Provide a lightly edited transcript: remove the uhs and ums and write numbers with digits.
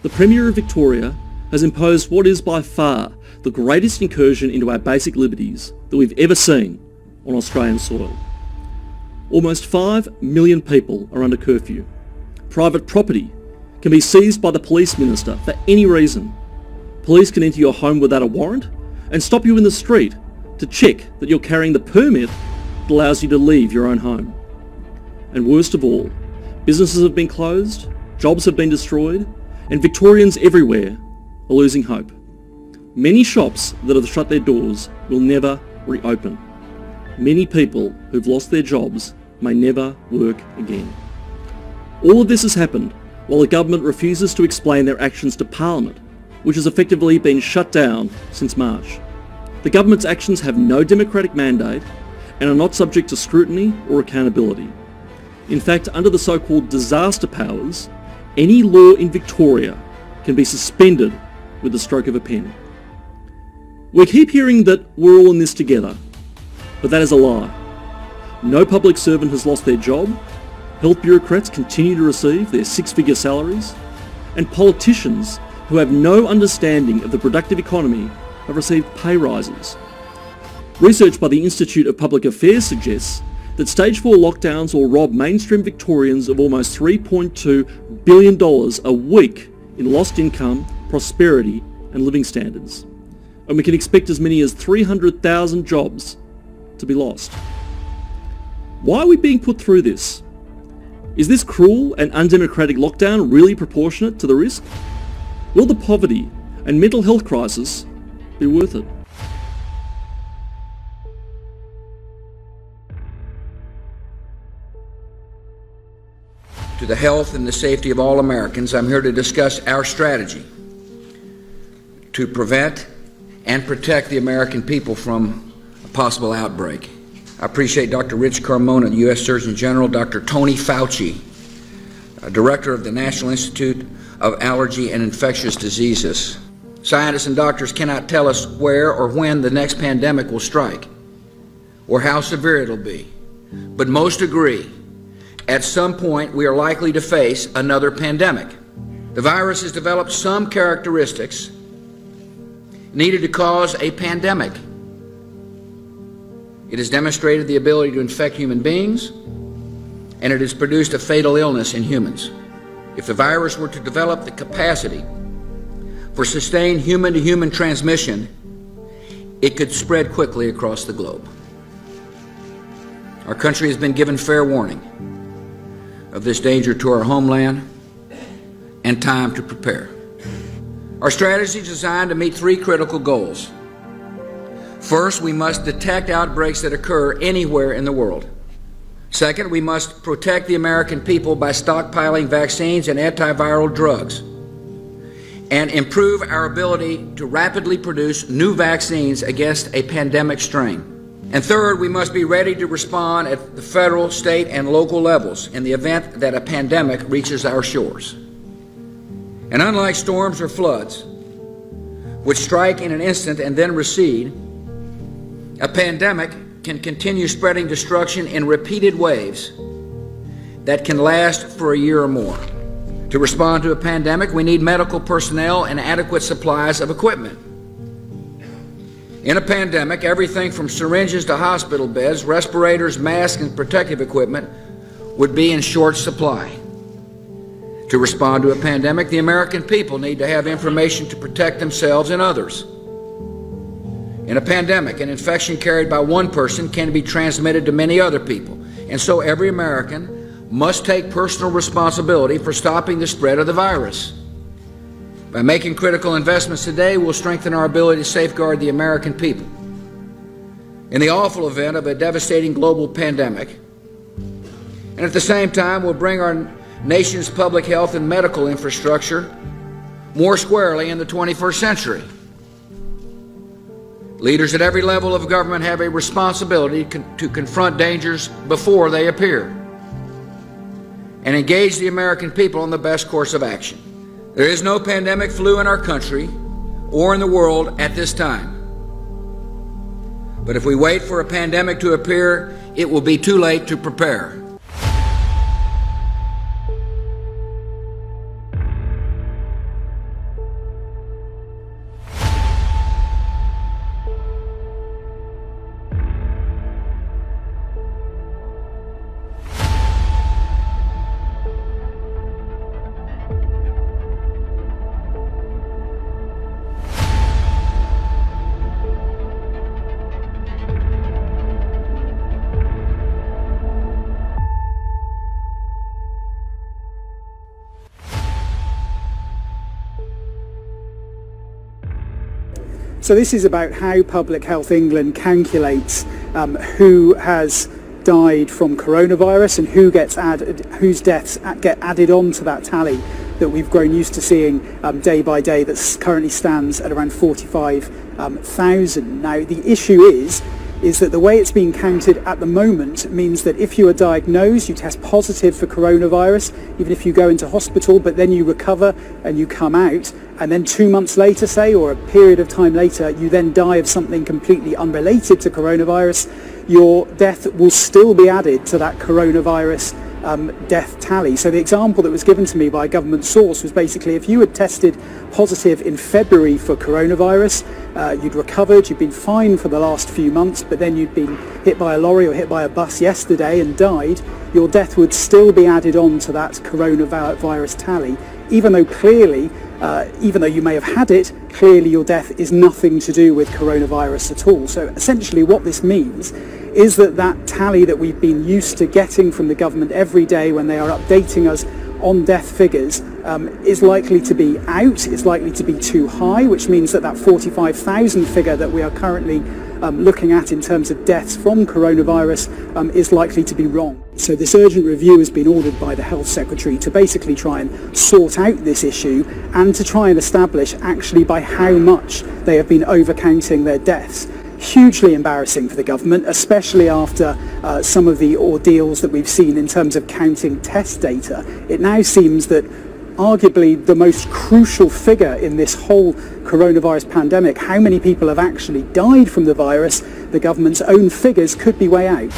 the Premier of Victoria has imposed what is by far the greatest incursion into our basic liberties that we've ever seen on Australian soil. Almost 5 million people are under curfew. Private property can be seized by the police minister for any reason. Police can enter your home without a warrant and stop you in the street to check that you're carrying the permit that allows you to leave your own home. And worst of all, businesses have been closed, jobs have been destroyed, and Victorians everywhere are losing hope. Many shops that have shut their doors will never reopen. Many people who've lost their jobs may never work again. All of this has happened while the government refuses to explain their actions to Parliament, which has effectively been shut down since March. The government's actions have no democratic mandate and are not subject to scrutiny or accountability. In fact, under the so-called disaster powers, any law in Victoria can be suspended with the stroke of a pen. We keep hearing that we're all in this together, but that is a lie. No public servant has lost their job, health bureaucrats continue to receive their six-figure salaries, and politicians who have no understanding of the productive economy have received pay rises. Research by the Institute of Public Affairs suggests that Stage 4 lockdowns will rob mainstream Victorians of almost $3.2 billion a week in lost income, prosperity and living standards. And we can expect as many as 300,000 jobs to be lost. Why are we being put through this? Is this cruel and undemocratic lockdown really proportionate to the risk? Will the poverty and mental health crisis be worth it? To the health and the safety of all Americans, I'm here to discuss our strategy to prevent and protect the American people from a possible outbreak. I appreciate Dr. Rich Carmona, the U.S. Surgeon General, Dr. Tony Fauci, Director of the National Institute of Allergy and Infectious Diseases. Scientists and doctors cannot tell us where or when the next pandemic will strike or how severe it'll be, but most agree at some point we are likely to face another pandemic. The virus has developed some characteristics needed to cause a pandemic. It has demonstrated the ability to infect human beings, and it has produced a fatal illness in humans. If the virus were to develop the capacity for sustained human-to-human transmission, it could spread quickly across the globe. Our country has been given fair warning of this danger to our homeland and time to prepare. Our strategy is designed to meet three critical goals. First, we must detect outbreaks that occur anywhere in the world. Second, we must protect the American people by stockpiling vaccines and antiviral drugs and improve our ability to rapidly produce new vaccines against a pandemic strain. And third, we must be ready to respond at the federal, state, and local levels in the event that a pandemic reaches our shores. And unlike storms or floods, which strike in an instant and then recede, a pandemic can continue spreading destruction in repeated waves that can last for a year or more. To respond to a pandemic, we need medical personnel and adequate supplies of equipment. In a pandemic, everything from syringes to hospital beds, respirators, masks, and protective equipment would be in short supply. To respond to a pandemic, the American people need to have information to protect themselves and others. In a pandemic, an infection carried by one person can be transmitted to many other people, and so every American must take personal responsibility for stopping the spread of the virus. By making critical investments today, we'll strengthen our ability to safeguard the American people. In the awful event of a devastating global pandemic, and at the same time, we'll bring our nation's public health and medical infrastructure more squarely in the 21st century. Leaders at every level of government have a responsibility to confront dangers before they appear and engage the American people on the best course of action. There is no pandemic flu in our country or in the world at this time. But if we wait for a pandemic to appear, it will be too late to prepare. So this is about how Public Health England calculates who has died from coronavirus and whose deaths get added on to that tally that we've grown used to seeing day by day, that currently stands at around 45,000. Now the issue is that the way it's being counted at the moment means that if you are diagnosed, you test positive for coronavirus, even if you go into hospital, but then you recover and you come out, and then 2 months later, say, or a period of time later, you then die of something completely unrelated to coronavirus, your death will still be added to that coronavirus death tally. So the example that was given to me by a government source was basically, if you had tested positive in February for coronavirus, you'd recovered, you'd been fine for the last few months, but then you'd been hit by a lorry or hit by a bus yesterday and died, your death would still be added on to that coronavirus tally, even though clearly, even though you may have had it, clearly your death is nothing to do with coronavirus at all. So essentially what this means is that that tally that we've been used to getting from the government every day when they are updating us on death figures is likely to be out, it's likely to be too high, which means that that 45,000 figure that we are currently looking at in terms of deaths from coronavirus is likely to be wrong. So this urgent review has been ordered by the Health Secretary to basically try and sort out this issue and to try and establish actually by how much they have been overcounting their deaths. Hugely embarrassing for the government, especially after some of the ordeals that we've seen in terms of counting test data. It now seems that arguably the most crucial figure in this whole coronavirus pandemic, how many people have actually died from the virus, the government's own figures could be way out.